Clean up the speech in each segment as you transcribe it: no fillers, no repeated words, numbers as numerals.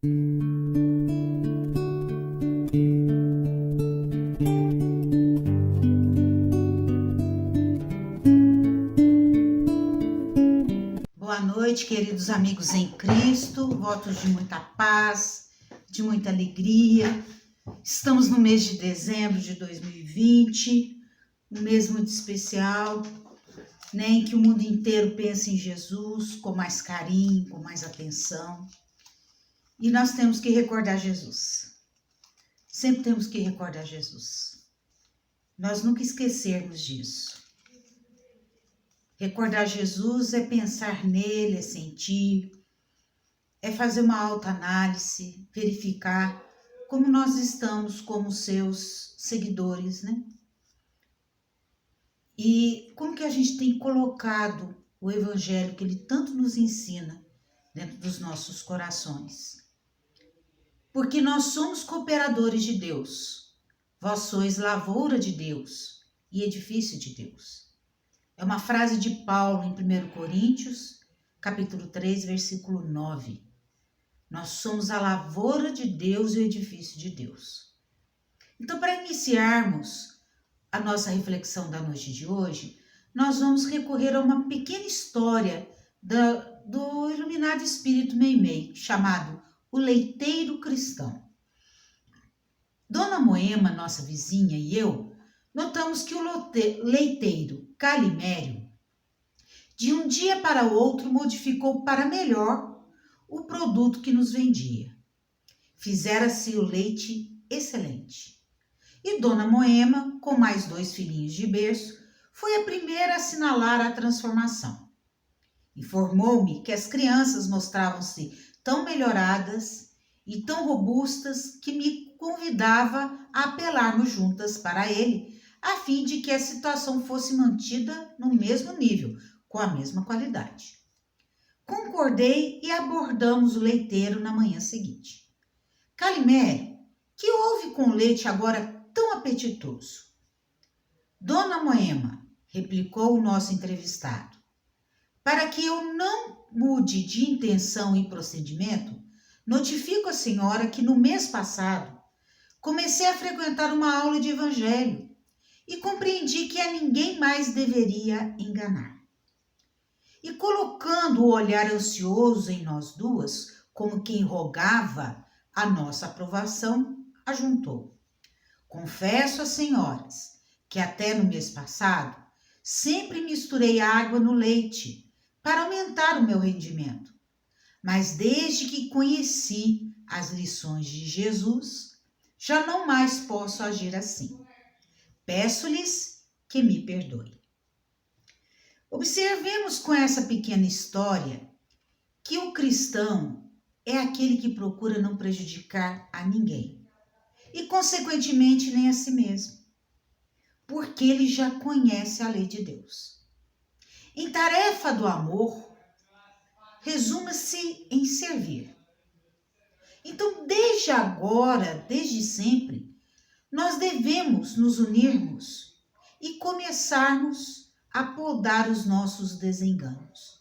Boa noite, queridos amigos em Cristo, votos de muita paz, de muita alegria. Estamos no mês de dezembro de 2020, um mês muito especial, né, em que o mundo inteiro pensa em Jesus com mais carinho, com mais atenção. E nós temos que recordar Jesus. Sempre temos que recordar Jesus. Nós nunca esquecermos disso. Recordar Jesus é pensar nele, é sentir, é fazer uma autoanálise, verificar como nós estamos como seus seguidores, né? E como que a gente tem colocado o evangelho que ele tanto nos ensina dentro dos nossos corações. Porque nós somos cooperadores de Deus. Vós sois lavoura de Deus e edifício de Deus. É uma frase de Paulo em 1 Coríntios, capítulo 3, versículo 9. Nós somos a lavoura de Deus e o edifício de Deus. Então, para iniciarmos a nossa reflexão da noite de hoje, nós vamos recorrer a uma pequena história do iluminado espírito Meimei, chamado O Leiteiro Cristão. Dona Moema, nossa vizinha, e eu notamos que o leiteiro Calimério, de um dia para o outro, modificou para melhor o produto que nos vendia. Fizera-se o leite excelente. E Dona Moema, com mais 2 filhinhos de berço, foi a primeira a assinalar a transformação. Informou-me que as crianças mostravam-se tão melhoradas e tão robustas que me convidava a apelarmos juntas para ele, a fim de que a situação fosse mantida no mesmo nível, com a mesma qualidade. Concordei e abordamos o leiteiro na manhã seguinte. Calimério, que houve com o leite agora tão apetitoso? Dona Moema, replicou o nosso entrevistado, para que eu não mude de intenção e procedimento, notifico a senhora que no mês passado comecei a frequentar uma aula de evangelho e compreendi que a ninguém mais deveria enganar. E colocando o olhar ansioso em nós duas, como quem rogava a nossa aprovação, ajuntou. Confesso às senhoras que até no mês passado sempre misturei água no leite para aumentar o meu rendimento. Mas desde que conheci as lições de Jesus, já não mais posso agir assim. Peço-lhes que me perdoem. Observemos com essa pequena história que o cristão é aquele que procura não prejudicar a ninguém e, consequentemente, nem a si mesmo, porque ele já conhece a lei de Deus. Em tarefa do amor, resume-se em servir. Então, desde agora, desde sempre, nós devemos nos unirmos e começarmos a podar os nossos desenganos.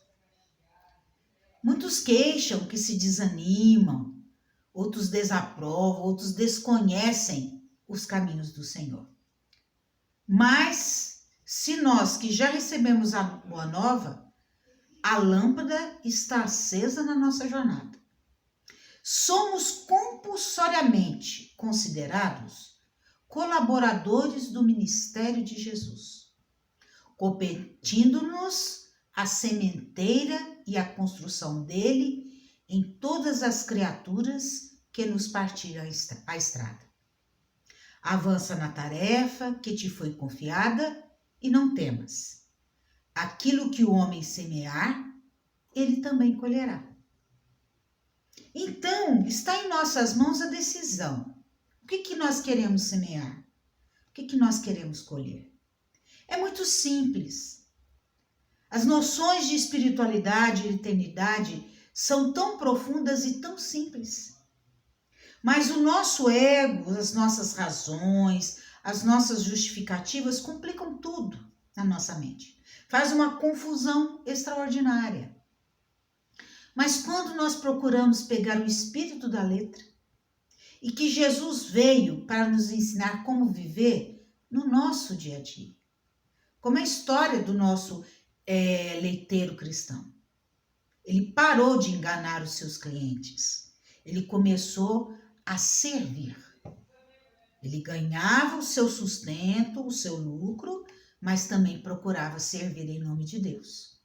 Muitos queixam que se desanimam, outros desaprovam, outros desconhecem os caminhos do Senhor. Mas, se nós que já recebemos a boa nova, a lâmpada está acesa na nossa jornada. Somos compulsoriamente considerados colaboradores do ministério de Jesus, competindo-nos a sementeira e a construção dele em todas as criaturas que nos partiram a estrada. Avança na tarefa que te foi confiada e não temas. Aquilo que o homem semear, ele também colherá. Então, está em nossas mãos a decisão. O que nós queremos semear? O que nós queremos colher? É muito simples. As noções de espiritualidade e eternidade são tão profundas e tão simples. Mas o nosso ego, as nossas razões, as nossas justificativas complicam tudo na nossa mente. Faz uma confusão extraordinária. Mas quando nós procuramos pegar o espírito da letra e que Jesus veio para nos ensinar como viver no nosso dia a dia, como a história do nosso leiteiro cristão. Ele parou de enganar os seus clientes. Ele começou a servir. Ele ganhava o seu sustento, o seu lucro, mas também procurava servir em nome de Deus.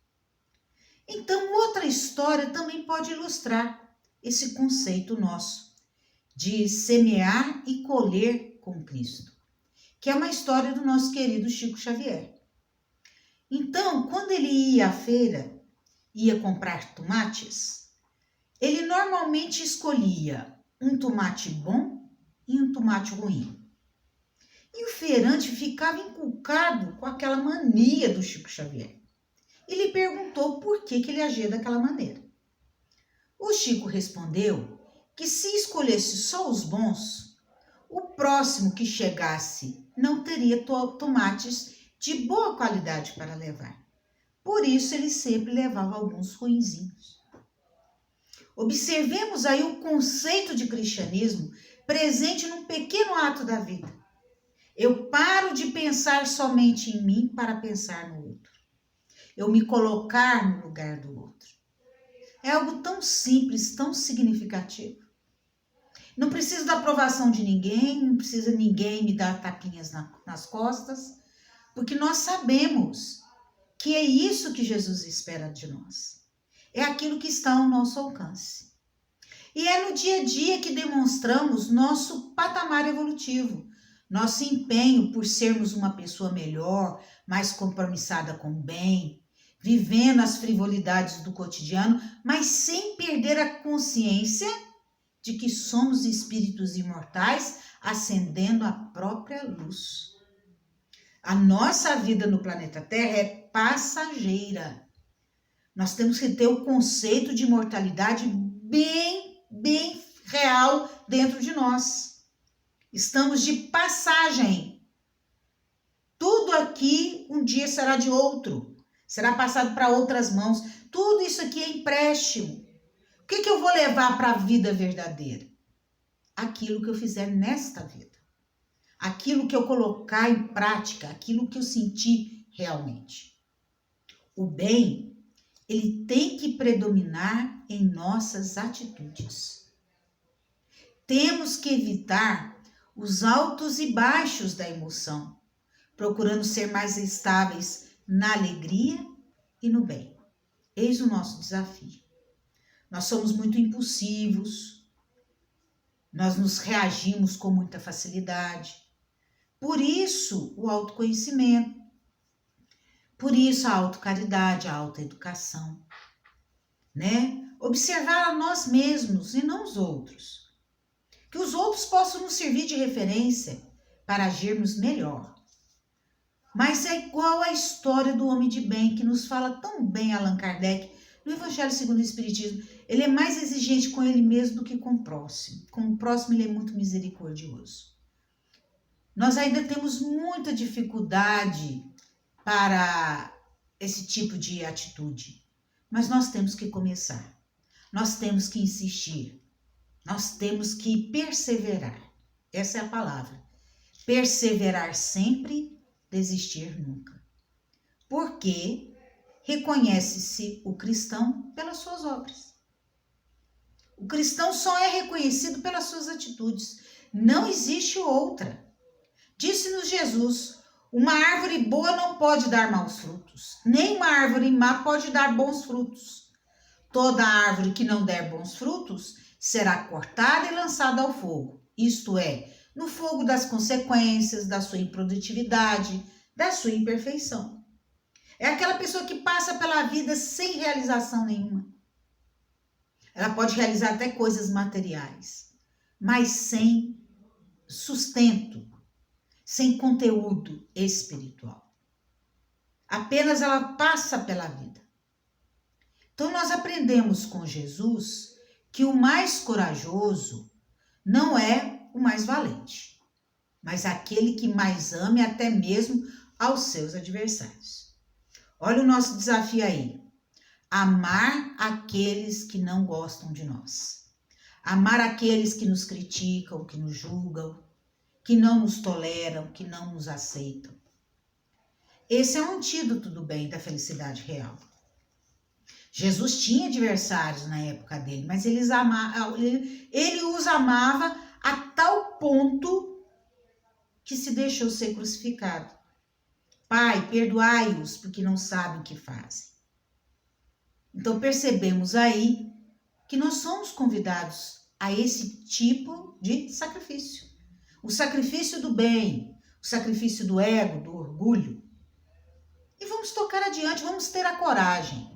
Então, outra história também pode ilustrar esse conceito nosso de semear e colher com Cristo, que é uma história do nosso querido Chico Xavier. Então, quando ele ia à feira, ia comprar tomates, ele normalmente escolhia um tomate bom e um tomate ruim. E o feirante ficava encucado com aquela mania do Chico Xavier. E lhe perguntou por que ele agia daquela maneira. O Chico respondeu que se escolhesse só os bons, o próximo que chegasse não teria tomates de boa qualidade para levar. Por isso ele sempre levava alguns ruinzinhos. Observemos aí o conceito de cristianismo presente num pequeno ato da vida. Eu paro de pensar somente em mim para pensar no outro. Eu me colocar no lugar do outro. É algo tão simples, tão significativo. Não preciso da aprovação de ninguém, não precisa ninguém me dar tapinhas nas costas, porque nós sabemos que é isso que Jesus espera de nós. É aquilo que está ao nosso alcance. E é no dia a dia que demonstramos nosso patamar evolutivo, nosso empenho por sermos uma pessoa melhor, mais compromissada com o bem, vivendo as frivolidades do cotidiano, mas sem perder a consciência de que somos espíritos imortais ascendendo a própria luz. A nossa vida no planeta Terra é passageira. Nós temos que ter o conceito de imortalidade bem real dentro de nós. Estamos de passagem. Tudo aqui um dia será de outro. Será passado para outras mãos. Tudo isso aqui é empréstimo. O que eu vou levar para a vida verdadeira? Aquilo que eu fizer nesta vida. Aquilo que eu colocar em prática, aquilo que eu sentir realmente. O bem, ele tem que predominar em nossas atitudes. Temos que evitar os altos e baixos da emoção, procurando ser mais estáveis na alegria e no bem. Eis o nosso desafio. Nós somos muito impulsivos, nós nos reagimos com muita facilidade. Por isso, o autoconhecimento. Por isso, a autocaridade, a autoeducação. Né? Observar a nós mesmos e não os outros. Que os outros possam nos servir de referência para agirmos melhor. Mas é igual a história do homem de bem, que nos fala tão bem Allan Kardec, no Evangelho segundo o Espiritismo. Ele é mais exigente com ele mesmo do que com o próximo. Com o próximo ele é muito misericordioso. Nós ainda temos muita dificuldade para esse tipo de atitude. Mas nós temos que começar. Nós temos que insistir. Nós temos que perseverar. Essa é a palavra. Perseverar sempre, desistir nunca. Porque reconhece-se o cristão pelas suas obras. O cristão só é reconhecido pelas suas atitudes. Não existe outra. Disse-nos Jesus, uma árvore boa não pode dar maus frutos, nem uma árvore má pode dar bons frutos. Toda árvore que não der bons frutos será cortada e lançada ao fogo, isto é, no fogo das consequências, da sua improdutividade, da sua imperfeição. É aquela pessoa que passa pela vida sem realização nenhuma. Ela pode realizar até coisas materiais, mas sem sustento, sem conteúdo espiritual. Apenas ela passa pela vida. Então nós aprendemos com Jesus que o mais corajoso não é o mais valente, mas aquele que mais ame até mesmo aos seus adversários. Olha o nosso desafio aí. amar aqueles que não gostam de nós. Amar aqueles que nos criticam, que nos julgam, que não nos toleram, que não nos aceitam. Esse é o antídoto do bem e da felicidade real. Jesus tinha adversários na época dele, mas ele os amava a tal ponto que se deixou ser crucificado. Pai, perdoai-os, porque não sabem o que fazem. Então percebemos aí que nós somos convidados a esse tipo de sacrifício. O sacrifício do bem, o sacrifício do ego, do orgulho. E vamos tocar adiante, vamos ter a coragem.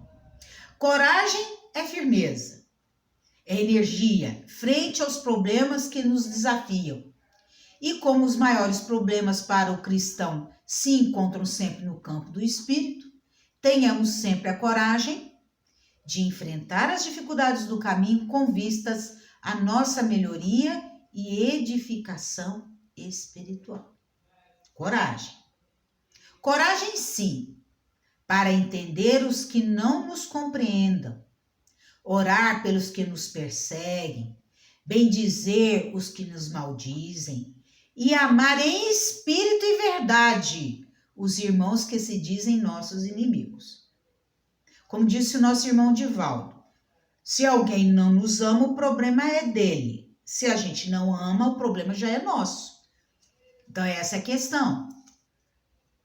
Coragem é firmeza, é energia frente aos problemas que nos desafiam. E como os maiores problemas para o cristão se encontram sempre no campo do espírito, tenhamos sempre a coragem de enfrentar as dificuldades do caminho com vistas à nossa melhoria e edificação espiritual. Coragem. Coragem, sim, para entender os que não nos compreendam, orar pelos que nos perseguem, bendizer os que nos maldizem e amar em espírito e verdade os irmãos que se dizem nossos inimigos. Como disse o nosso irmão Divaldo, se alguém não nos ama, o problema é dele. Se a gente não ama, o problema já é nosso. Então essa é a questão.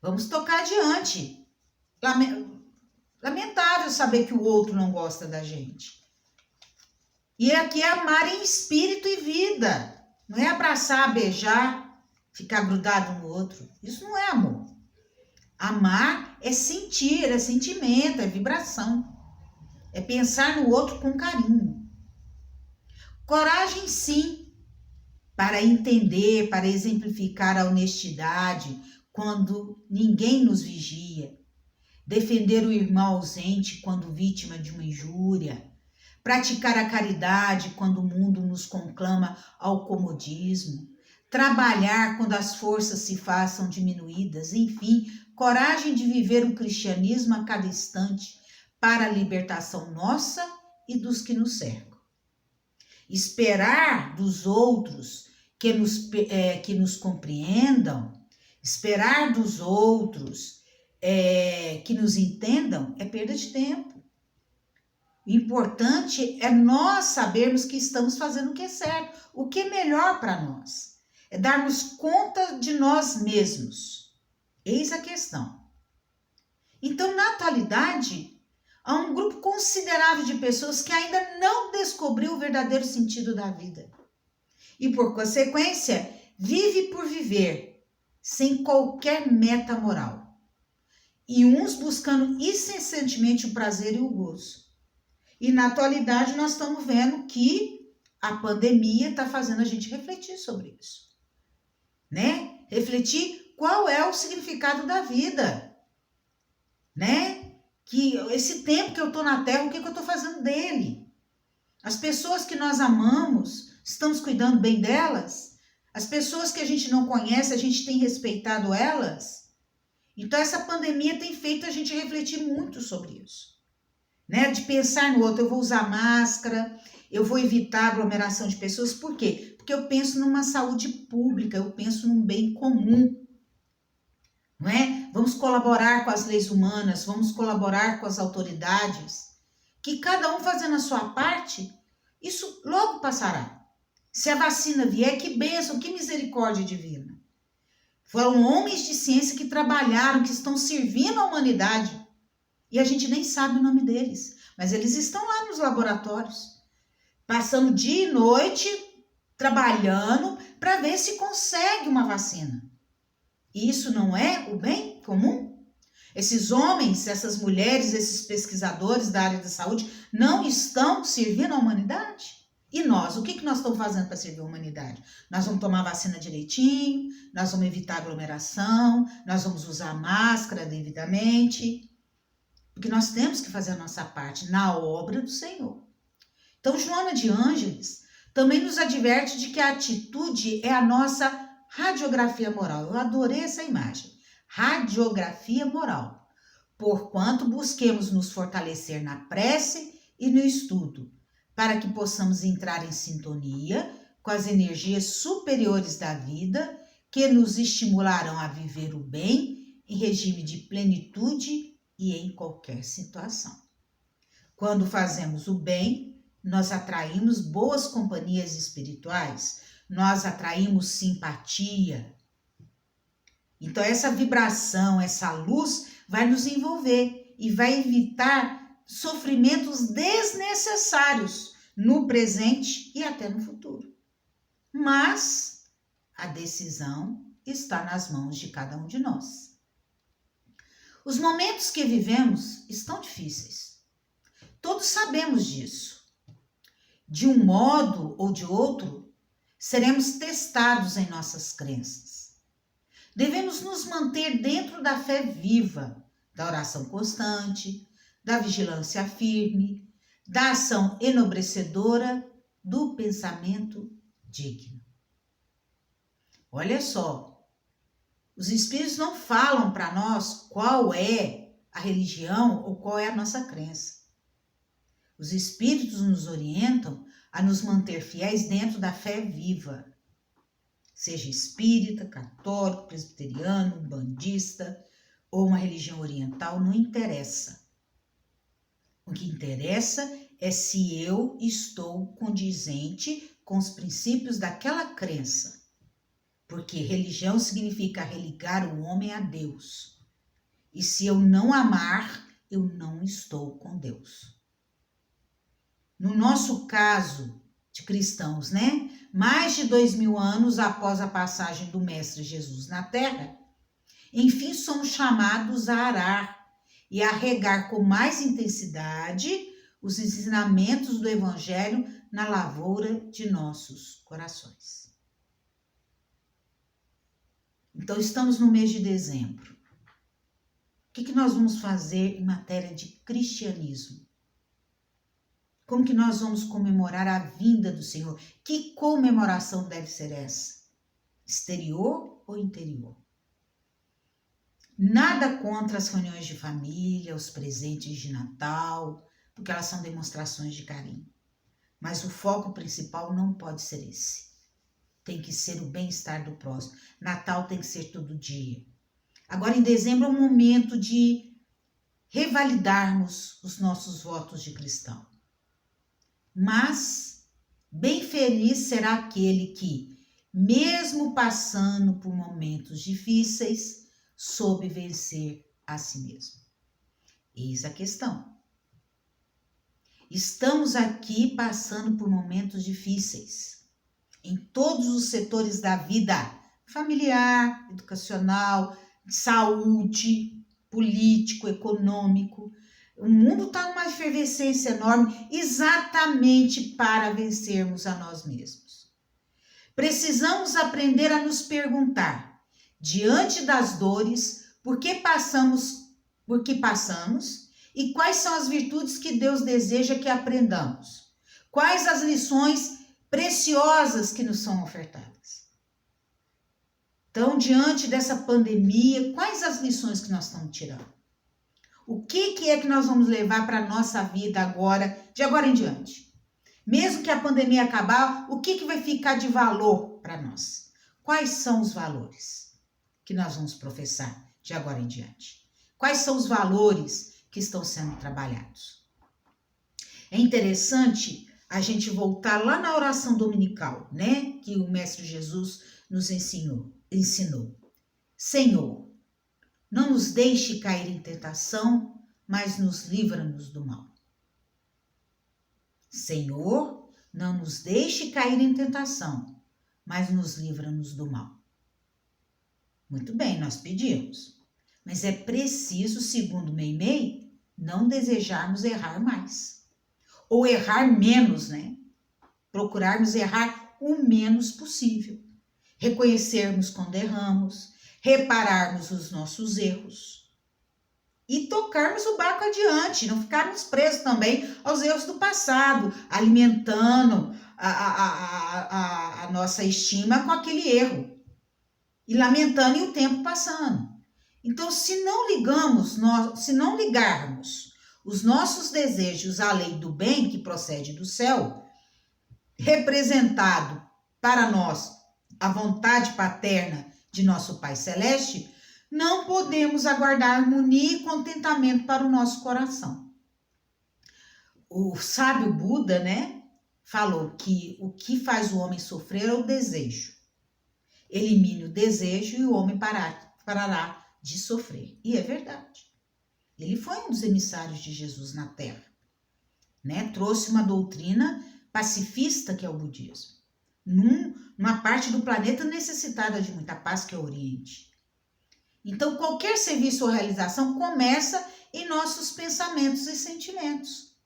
Vamos tocar adiante. Lamentável saber que o outro não gosta da gente. E aqui é amar em espírito e vida. Não é abraçar, beijar, ficar grudado no outro. Isso não é amor. Amar é sentir, é sentimento, é vibração. É pensar no outro com carinho. Coragem, sim, para entender, para exemplificar a honestidade quando ninguém nos vigia. Defender o irmão ausente quando vítima de uma injúria. Praticar a caridade quando o mundo nos conclama ao comodismo. Trabalhar quando as forças se façam diminuídas. Enfim, coragem de viver o cristianismo a cada instante para a libertação nossa e dos que nos cercam. Esperar dos outros que nos compreendam, esperar dos outros que nos entendam é perda de tempo. O importante é nós sabermos que estamos fazendo o que é certo, o que é melhor para nós. É darmos conta de nós mesmos. Eis a questão. Então, na atualidade, há um grupo considerável de pessoas que ainda não descobriu o verdadeiro sentido da vida. E, por consequência, vive por viver, sem qualquer meta moral. E uns buscando incessantemente o prazer e o gozo. E na atualidade nós estamos vendo que a pandemia está fazendo a gente refletir sobre isso. Né? Refletir qual é o significado da vida. Né? Que esse tempo que eu estou na Terra, o que eu estou fazendo dele? As pessoas que nós amamos, estamos cuidando bem delas? As pessoas que a gente não conhece, a gente tem respeitado elas? Então essa pandemia tem feito a gente refletir muito sobre isso. Né? De pensar no outro, eu vou usar máscara, eu vou evitar aglomeração de pessoas. Por quê? Porque eu penso numa saúde pública, eu penso num bem comum. Não é? Vamos colaborar com as leis humanas, vamos colaborar com as autoridades, que cada um fazendo a sua parte, isso logo passará. Se a vacina vier, que bênção, que misericórdia divina. Foram homens de ciência que trabalharam, que estão servindo a humanidade. E a gente nem sabe o nome deles. Mas eles estão lá nos laboratórios. Passando dia e noite, trabalhando para ver se consegue uma vacina. E isso não é o bem comum? Esses homens, essas mulheres, esses pesquisadores da área da saúde não estão servindo a humanidade? E nós, o que nós estamos fazendo para servir a humanidade? Nós vamos tomar vacina direitinho, nós vamos evitar aglomeração, nós vamos usar máscara devidamente, porque nós temos que fazer a nossa parte na obra do Senhor. Então, Joana de Ângeles também nos adverte de que a atitude é a nossa radiografia moral. Eu adorei essa imagem. Radiografia moral. porquanto busquemos nos fortalecer na prece e no estudo, para que possamos entrar em sintonia com as energias superiores da vida que nos estimularão a viver o bem em regime de plenitude e em qualquer situação. Quando fazemos o bem, nós atraímos boas companhias espirituais, nós atraímos simpatia. Então, essa vibração, essa luz vai nos envolver e vai evitar sofrimentos desnecessários no presente e até no futuro. Mas a decisão está nas mãos de cada um de nós. Os momentos que vivemos estão difíceis. Todos sabemos disso. De um modo ou de outro, seremos testados em nossas crenças. Devemos nos manter dentro da fé viva, da oração constante, da vigilância firme, da ação enobrecedora, do pensamento digno. Olha só, os Espíritos não falam para nós qual é a religião ou qual é a nossa crença. Os Espíritos nos orientam a nos manter fiéis dentro da fé viva. Seja espírita, católico, presbiteriano, bandista ou uma religião oriental, não interessa. O que interessa é se eu estou condizente com os princípios daquela crença. Porque religião significa religar o homem a Deus. E se eu não amar, eu não estou com Deus. No nosso caso de cristãos, né? Mais de 2000 anos após a passagem do Mestre Jesus na Terra, enfim somos chamados a arar e a regar com mais intensidade os ensinamentos do Evangelho na lavoura de nossos corações. Então, estamos no mês de dezembro. O que nós vamos fazer em matéria de cristianismo? Como que nós vamos comemorar a vinda do Senhor? Que comemoração deve ser essa? Exterior ou interior? Nada contra as reuniões de família, os presentes de Natal, porque elas são demonstrações de carinho. Mas o foco principal não pode ser esse. Tem que ser o bem-estar do próximo. Natal tem que ser todo dia. Agora, em dezembro, é um momento de revalidarmos os nossos votos de cristão. Mas bem feliz será aquele que, mesmo passando por momentos difíceis, soube vencer a si mesmo. Eis a questão. Estamos aqui passando por momentos difíceis, em todos os setores da vida, familiar, educacional, saúde, político, econômico. O mundo está numa efervescência enorme exatamente para vencermos a nós mesmos. Precisamos aprender a nos perguntar, diante das dores, por que passamos e quais são as virtudes que Deus deseja que aprendamos. Quais as lições preciosas que nos são ofertadas. Então, diante dessa pandemia, quais as lições que nós estamos tirando? O que é que nós vamos levar para a nossa vida agora, de agora em diante? Mesmo que a pandemia acabar, o que vai ficar de valor para nós? Quais são os valores que nós vamos professar de agora em diante? Quais são os valores que estão sendo trabalhados? É interessante a gente voltar lá na oração dominical, né? Que o Mestre Jesus nos ensinou. Senhor, não nos deixe cair em tentação, mas nos livra-nos do mal. Senhor, não nos deixe cair em tentação, mas nos livra-nos do mal. Muito bem, nós pedimos. Mas é preciso, segundo Meimei, não desejarmos errar mais. Ou errar menos, né? Procurarmos errar o menos possível. Reconhecermos quando erramos, repararmos os nossos erros e tocarmos o barco adiante, não ficarmos presos também aos erros do passado, alimentando a nossa estima com aquele erro e lamentando e o tempo passando. Então, se não ligarmos os nossos desejos à lei do bem que procede do céu, representado para nós a vontade paterna de nosso Pai Celeste, não podemos aguardar harmonia e contentamento para o nosso coração. O sábio Buda, falou que o que faz o homem sofrer é o desejo. Elimine o desejo e o homem parará de sofrer. E é verdade. Ele foi um dos emissários de Jesus na Terra, Trouxe uma doutrina pacifista, que é o budismo, numa parte do planeta necessitada de muita paz, que é o Oriente. Então, qualquer serviço ou realização começa em nossos pensamentos e sentimentos.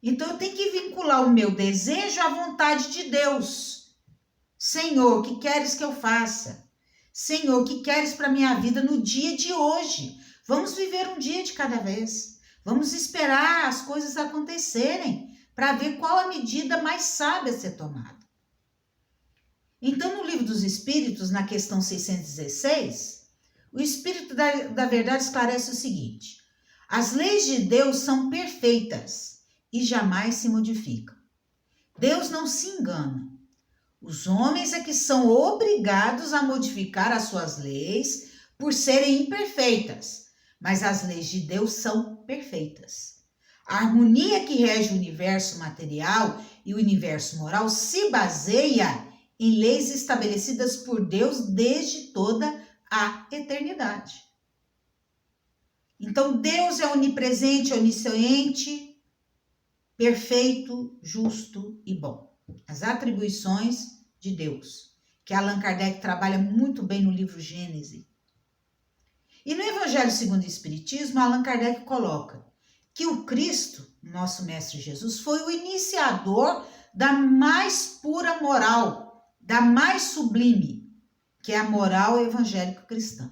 Então, eu tenho que vincular o meu desejo à vontade de Deus. Senhor, o que queres que eu faça? Senhor, o que queres para a minha vida no dia de hoje? Vamos viver um dia de cada vez. Vamos esperar as coisas acontecerem para ver qual a medida mais sábia a ser tomada. Então, no Livro dos Espíritos, na questão 616, o Espírito da Verdade esclarece o seguinte: as leis de Deus são perfeitas e jamais se modificam. Deus não se engana. Os homens é que são obrigados a modificar as suas leis por serem imperfeitas, mas as leis de Deus são perfeitas. A harmonia que rege o universo material e o universo moral se baseia em leis estabelecidas por Deus desde toda a eternidade. Então, Deus é onipresente, onisciente, perfeito, justo e bom. As atribuições de Deus, que Allan Kardec trabalha muito bem no livro Gênesis. E no Evangelho segundo o Espiritismo, Allan Kardec coloca que o Cristo, nosso Mestre Jesus, foi o iniciador da mais pura moral, da mais sublime, que é a moral evangélico-cristã,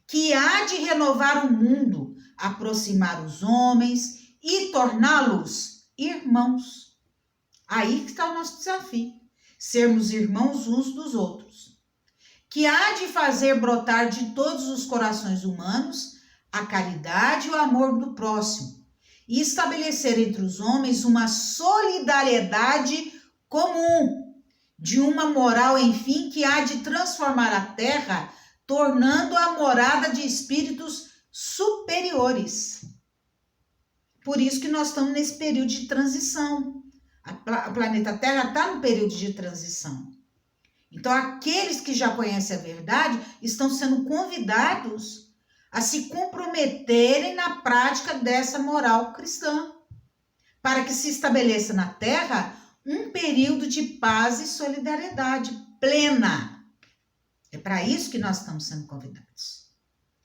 que há de renovar o mundo, aproximar os homens e torná-los irmãos. Aí que está o nosso desafio, sermos irmãos uns dos outros, que há de fazer brotar de todos os corações humanos a caridade e o amor do próximo, e estabelecer entre os homens uma solidariedade comum, de uma moral, enfim, que há de transformar a terra, tornando-a morada de espíritos superiores. Por isso que nós estamos nesse período de transição. O planeta Terra está no período de transição. Então, aqueles que já conhecem a verdade estão sendo convidados a se comprometerem na prática dessa moral cristã, para que se estabeleça na Terra um período de paz e solidariedade plena. É para isso que nós estamos sendo convidados.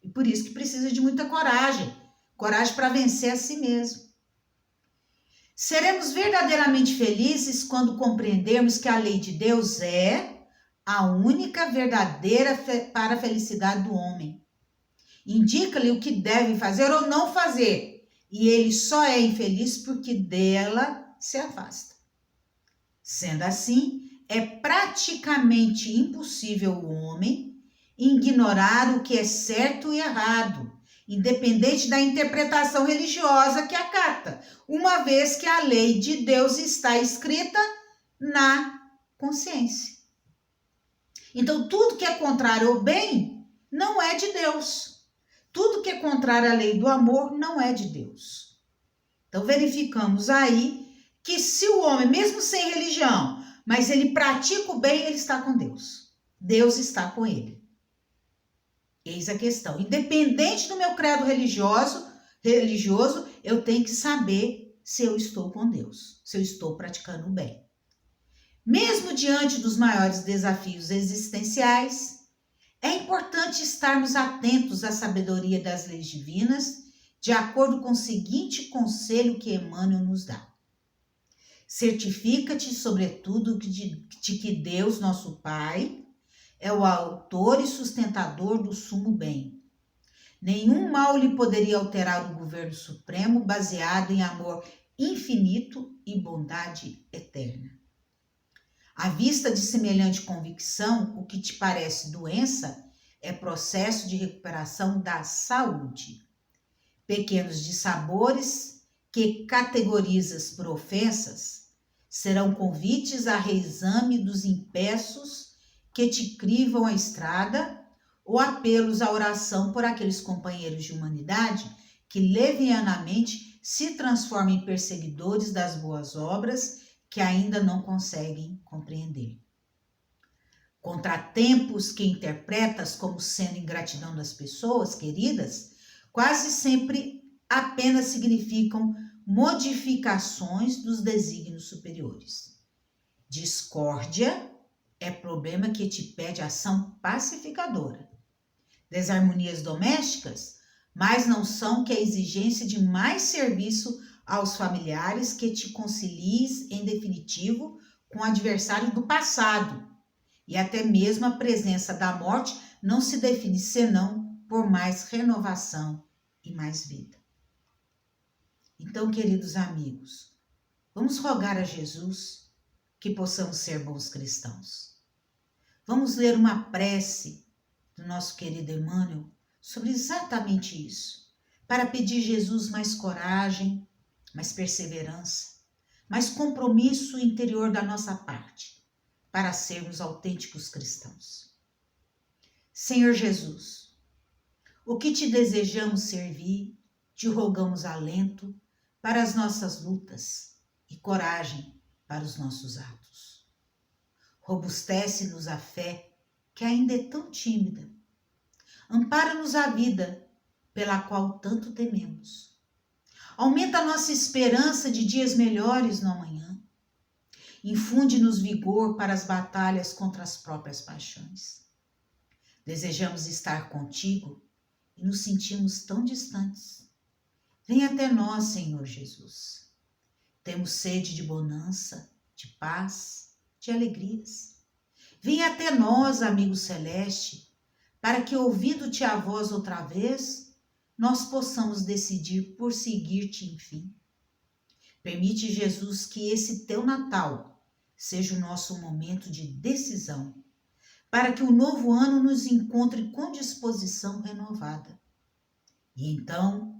E por isso que precisa de muita coragem. Coragem para vencer a si mesmo. Seremos verdadeiramente felizes quando compreendermos que a lei de Deus é a única verdadeira para a felicidade do homem. Indica-lhe o que deve fazer ou não fazer, e ele só é infeliz porque dela se afasta. Sendo assim, é praticamente impossível o homem ignorar o que é certo e errado, independente da interpretação religiosa que acata, uma vez que a lei de Deus está escrita na consciência. Então, tudo que é contrário ao bem não é de Deus. Tudo que é contrário à lei do amor não é de Deus. Então, verificamos aí que se o homem, mesmo sem religião, mas ele pratica o bem, ele está com Deus. Deus está com ele. Eis a questão. Independente do meu credo religioso, eu tenho que saber se eu estou com Deus, se eu estou praticando o bem. Mesmo diante dos maiores desafios existenciais, é importante estarmos atentos à sabedoria das leis divinas, de acordo com o seguinte conselho que Emmanuel nos dá. Certifica-te, sobretudo, de que Deus, nosso Pai, é o autor e sustentador do sumo bem. Nenhum mal lhe poderia alterar o governo supremo baseado em amor infinito e bondade eterna. À vista de semelhante convicção, o que te parece doença é processo de recuperação da saúde. Pequenos dissabores que categorizas por ofensas serão convites a reexame dos empeços que te crivam a estrada ou apelos à oração por aqueles companheiros de humanidade que levianamente se transformam em perseguidores das boas obras que ainda não conseguem compreender. Contratempos que interpretas como sendo ingratidão das pessoas queridas, quase sempre apenas significam modificações dos desígnios superiores. Discórdia é problema que te pede ação pacificadora. Desarmonias domésticas, mas não são que a exigência de mais serviço aos familiares que te concilies em definitivo com o adversário do passado, e até mesmo a presença da morte não se define senão por mais renovação e mais vida. Então, queridos amigos, vamos rogar a Jesus que possamos ser bons cristãos. Vamos ler uma prece do nosso querido Emmanuel sobre exatamente isso, para pedir a Jesus mais coragem, mais perseverança, mais compromisso interior da nossa parte, para sermos autênticos cristãos. Senhor Jesus, o que te desejamos servir, te rogamos alento para as nossas lutas e coragem para os nossos atos. Robustece-nos a fé, que ainda é tão tímida. Ampara-nos a vida, pela qual tanto tememos. Aumenta a nossa esperança de dias melhores no amanhã. Infunde-nos vigor para as batalhas contra as próprias paixões. Desejamos estar contigo e nos sentimos tão distantes. Vem até nós, Senhor Jesus. Temos sede de bonança, de paz, de alegrias. Vem até nós, amigo celeste, para que, ouvindo-te a voz outra vez, nós possamos decidir por seguir-te enfim. Permite, Jesus, que esse teu Natal seja o nosso momento de decisão, para que o novo ano nos encontre com disposição renovada. E então,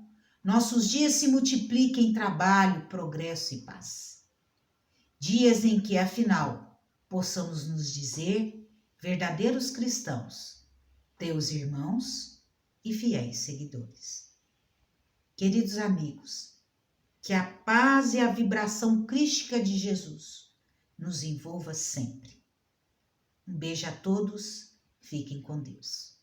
nossos dias se multipliquem em trabalho, progresso e paz. Dias em que, afinal, possamos nos dizer verdadeiros cristãos, teus irmãos e fiéis seguidores. Queridos amigos, que a paz e a vibração crística de Jesus nos envolva sempre. Um beijo a todos, fiquem com Deus.